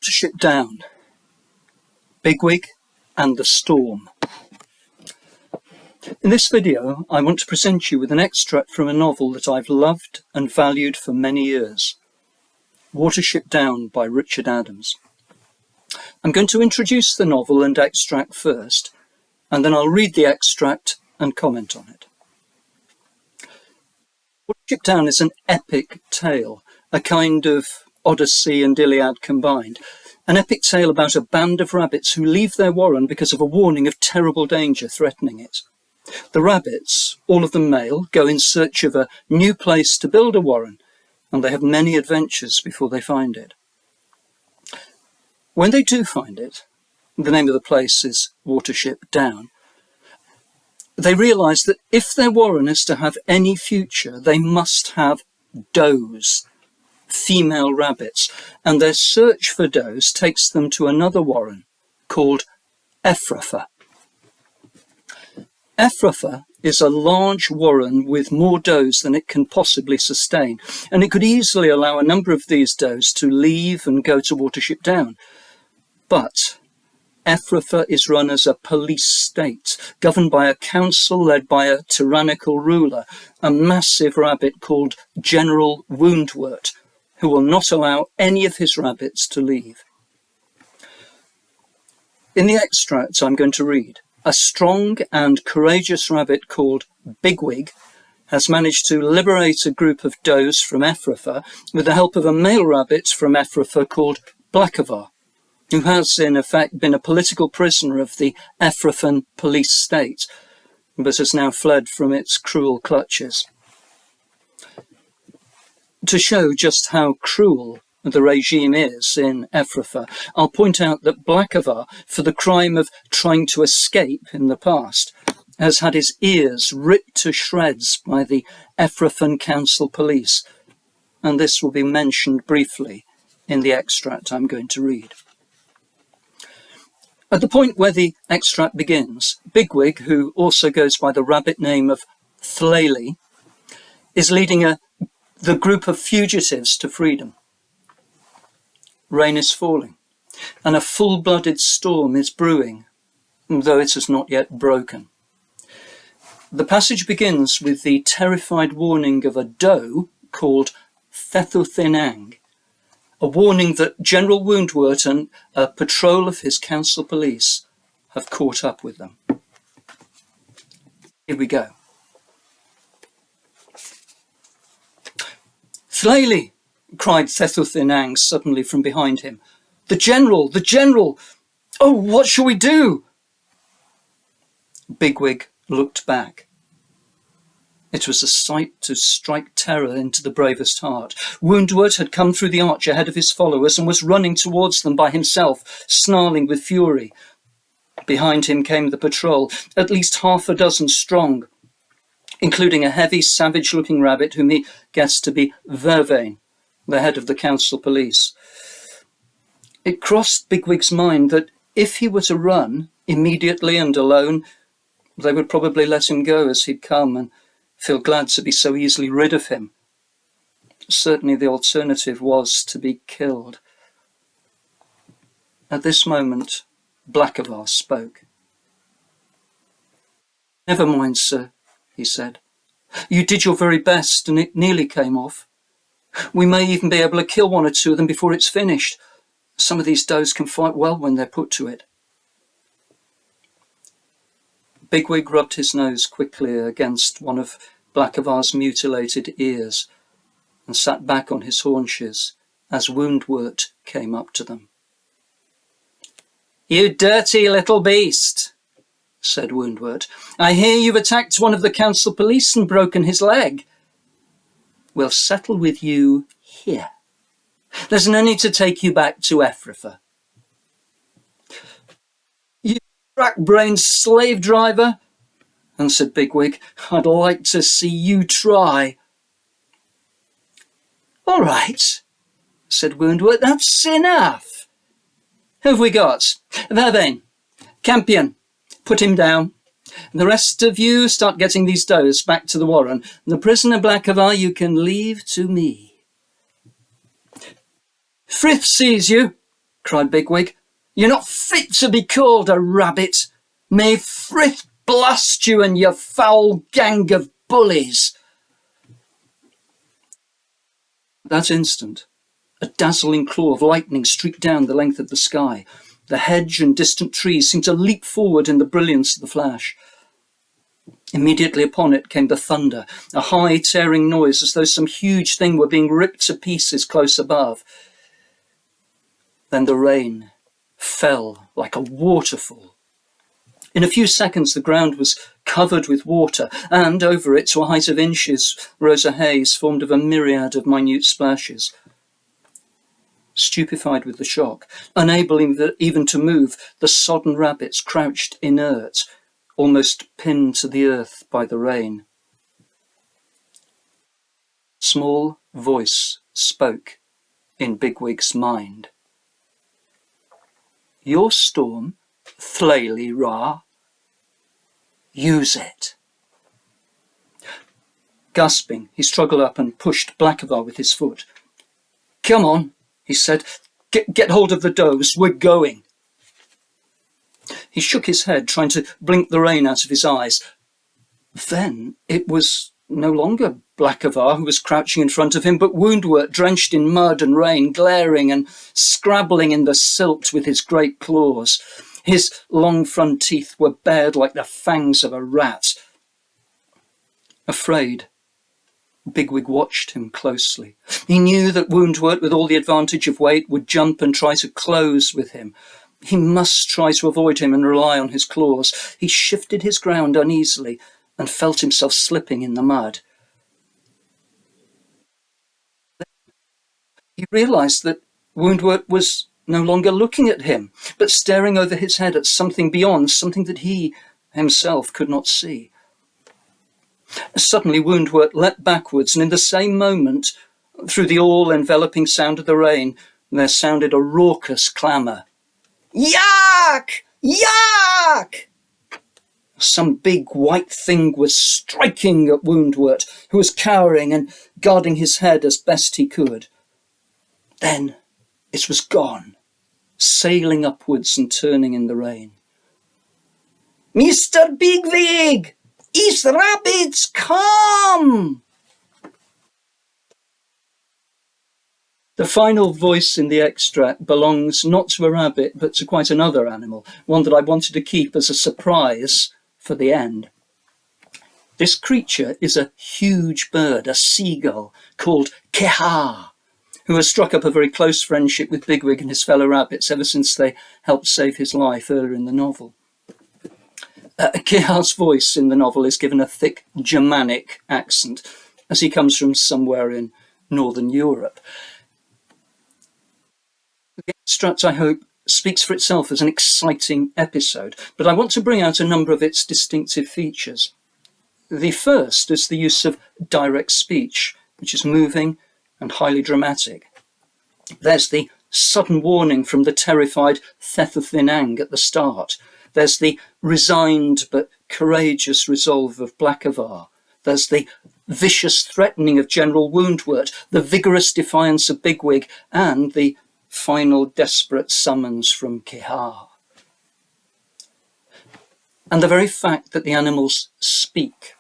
Watership Down, Bigwig and the Storm. In this video, I want to present you with an extract from a novel that I've loved and valued for many years, Watership Down by Richard Adams. I'm going to introduce the novel and extract first, and then I'll read the extract and comment on it. Watership Down is an epic tale, a kind of Odyssey and Iliad combined. An epic tale about a band of rabbits who leave their warren because of a warning of terrible danger threatening it. The rabbits, all of them male, go in search of a new place to build a warren, and they have many adventures before they find it. When they do find it, the name of the place is Watership Down, they realise that if their warren is to have any future, they must have does, female rabbits, and their search for does takes them to another warren called Ephrafa. Ephrafa is a large warren with more does than it can possibly sustain, and it could easily allow a number of these does to leave and go to Watership Down. But Ephrafa is run as a police state, governed by a council led by a tyrannical ruler, a massive rabbit called General Woundwort, who will not allow any of his rabbits to leave. In the extract I'm going to read, a strong and courageous rabbit called Bigwig has managed to liberate a group of does from Ephrafa with the help of a male rabbit from Ephrafa called Blackavar, who has in effect been a political prisoner of the Ephrafan police state, but has now fled from its cruel clutches. To show just how cruel the regime is in Ephrafa, I'll point out that Blackavar, for the crime of trying to escape in the past, has had his ears ripped to shreds by the Ephrafan council police, and this will be mentioned briefly in the extract I'm going to read. At the point where the extract begins, Bigwig, who also goes by the rabbit name of Thlaeli, is leading the group of fugitives to freedom. Rain is falling, and a full-blooded storm is brewing, though it has not yet broken. The passage begins with the terrified warning of a doe called Thethuthinang, a warning that General Woundwort and a patrol of his council police have caught up with them. Here we go. Thlaeli, cried Thethuthinang suddenly from behind him. The general! The general! Oh, what shall we do? Bigwig looked back. It was a sight to strike terror into the bravest heart. Woundwort had come through the arch ahead of his followers and was running towards them by himself, snarling with fury. Behind him came the patrol, at least half a dozen strong, including a heavy, savage-looking rabbit whom he guessed to be Vervain, the head of the council police. It crossed Bigwig's mind that if he were to run immediately and alone, they would probably let him go as he'd come and feel glad to be so easily rid of him. Certainly the alternative was to be killed. At this moment, Blackavar spoke. Never mind, sir, he said. You did your very best and it nearly came off. We may even be able to kill one or two of them before it's finished. Some of these does can fight well when they're put to it. Bigwig rubbed his nose quickly against one of Blackavar's mutilated ears and sat back on his haunches as Woundwort came up to them. You dirty little beast, said Woundwort. I hear you've attacked one of the council police and broken his leg. We'll settle with you here. There's no need to take you back to Ephrafa. You crack-brained slave driver, answered Bigwig. I'd like to see you try. All right, said Woundwort, that's enough. Who have we got? Vervain, Campion, put him down. The rest of you start getting these does back to the warren. The prisoner Blackavar you can leave to me. Frith sees you, cried Bigwig. "You're not fit to be called a rabbit. May Frith blast you and your foul gang of bullies." At that instant, a dazzling claw of lightning streaked down the length of the sky. The hedge and distant trees seemed to leap forward in the brilliance of the flash. Immediately upon it came the thunder, a high, tearing noise as though some huge thing were being ripped to pieces close above. Then the rain fell like a waterfall. In a few seconds the ground was covered with water, and over it, to a height of inches, rose a haze formed of a myriad of minute splashes. Stupefied with the shock, unable even to move, the sodden rabbits crouched inert, almost pinned to the earth by the rain. Small voice spoke in Bigwig's mind. "Your storm, Thlaley Ra. Use it." Gasping, he struggled up and pushed Blackavar with his foot. "Come on," he said. Get hold of the doves. We're going." He shook his head, trying to blink the rain out of his eyes. Then it was no longer Blackavar who was crouching in front of him, but Woundwort, drenched in mud and rain, glaring and scrabbling in the silt with his great claws. His long front teeth were bared like the fangs of a rat. Afraid, Bigwig watched him closely. He knew that Woundwort, with all the advantage of weight, would jump and try to close with him. He must try to avoid him and rely on his claws. He shifted his ground uneasily and felt himself slipping in the mud. He realised that Woundwort was no longer looking at him, but staring over his head at something beyond, something that he himself could not see. Suddenly Woundwort leapt backwards, and in the same moment, through the all-enveloping sound of the rain, there sounded a raucous clamour. "Yak! Yak!" Some big white thing was striking at Woundwort, who was cowering and guarding his head as best he could. Then it was gone, sailing upwards and turning in the rain. "Mr. Bigwig! His rabbits come!" The final voice in the extract belongs not to a rabbit, but to quite another animal, one that I wanted to keep as a surprise for the end. This creature is a huge bird, a seagull, called Keha, who has struck up a very close friendship with Bigwig and his fellow rabbits ever since they helped save his life earlier in the novel. Keha's voice in the novel is given a thick Germanic accent, as he comes from somewhere in Northern Europe. The extract, I hope, speaks for itself as an exciting episode, but I want to bring out a number of its distinctive features. The first is the use of direct speech, which is moving and highly dramatic. There's the sudden warning from the terrified Thethathinang at the start. There's the resigned but courageous resolve of Blackavar. There's the vicious threatening of General Woundwort, the vigorous defiance of Bigwig, and the final desperate summons from Keha. And the very fact that the animals speak,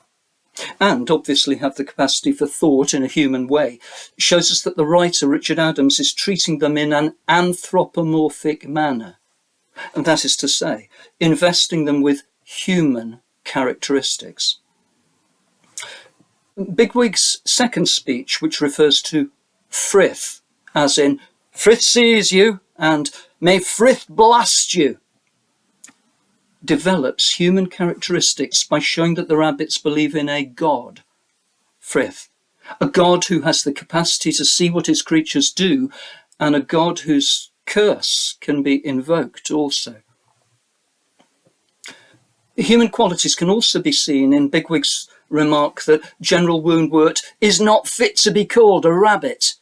and obviously have the capacity for thought in a human way, shows us that the writer, Richard Adams, is treating them in an anthropomorphic manner. And that is to say, investing them with human characteristics. Bigwig's second speech, which refers to Frith, as in, "Frith sees you," and "May Frith blast you," develops human characteristics by showing that the rabbits believe in a god, Frith, a god who has the capacity to see what his creatures do, and a god whose curse can be invoked also. Human qualities can also be seen in Bigwig's remark that General Woundwort is not fit to be called a rabbit,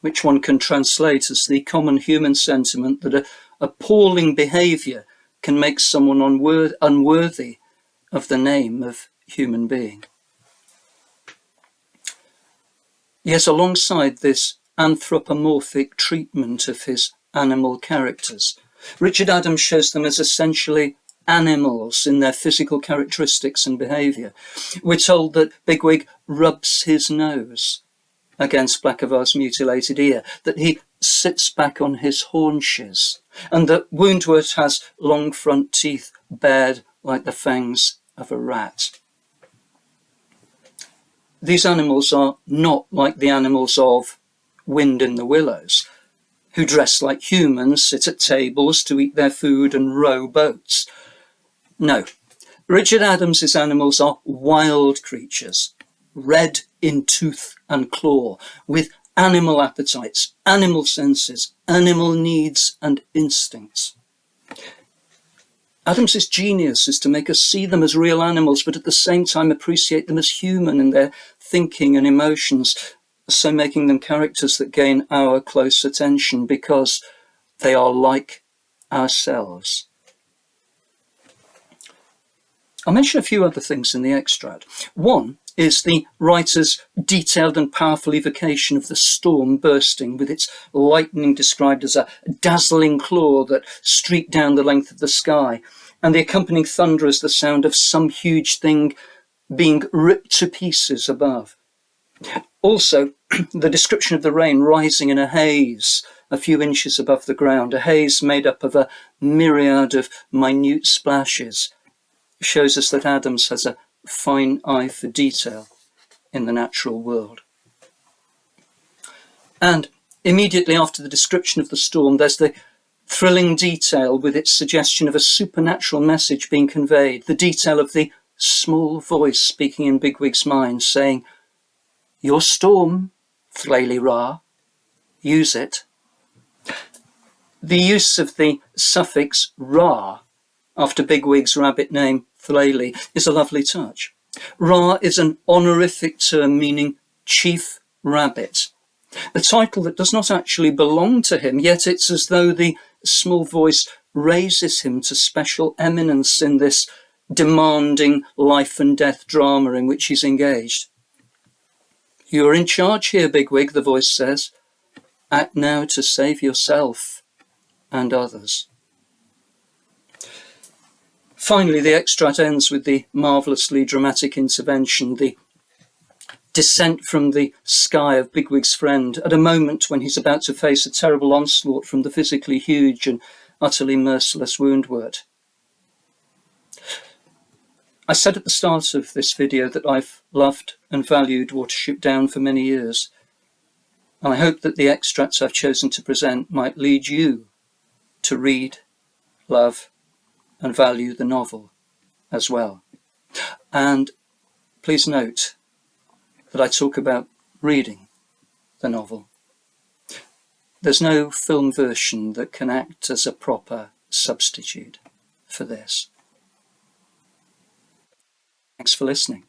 which one can translate as the common human sentiment that appalling behaviour can make someone unworthy of the name of human being. Yes, alongside this anthropomorphic treatment of his animal characters. Richard Adams shows them as essentially animals in their physical characteristics and behaviour. We're told that Bigwig rubs his nose against Blackavar's mutilated ear, that he sits back on his haunches, and that Woundwort has long front teeth bared like the fangs of a rat. These animals are not like the animals of Wind in the Willows, who dress like humans, sit at tables to eat their food and row boats. No, Richard Adams's animals are wild creatures, red in tooth and claw, with animal appetites, animal senses, animal needs and instincts. Adams's genius is to make us see them as real animals, but at the same time appreciate them as human in their thinking and emotions, so making them characters that gain our close attention because they are like ourselves. I'll mention a few other things in the extract. One is the writer's detailed and powerful evocation of the storm bursting, with its lightning described as a dazzling claw that streaked down the length of the sky, and the accompanying thunder as the sound of some huge thing being ripped to pieces above. Also, the description of the rain rising in a haze a few inches above the ground, a haze made up of a myriad of minute splashes, shows us that Adams has a fine eye for detail in the natural world. And immediately after the description of the storm, there's the thrilling detail with its suggestion of a supernatural message being conveyed, the detail of the small voice speaking in Bigwig's mind, saying, "Your storm, Thlaley Ra, use it." The use of the suffix Ra after Bigwig's rabbit name Thlaley is a lovely touch. Ra is an honorific term meaning chief rabbit, a title that does not actually belong to him, yet it's as though the small voice raises him to special eminence in this demanding life and death drama in which he's engaged. "You're in charge here, Bigwig," the voice says. "Act now to save yourself and others." Finally, the extract ends with the marvellously dramatic intervention, the descent from the sky of Bigwig's friend at a moment when he's about to face a terrible onslaught from the physically huge and utterly merciless Woundwort. I said at the start of this video that I've loved and valued Watership Down for many years, and I hope that the extracts I've chosen to present might lead you to read, love, and value the novel as well. And please note that I talk about reading the novel. There's no film version that can act as a proper substitute for this. Thanks for listening.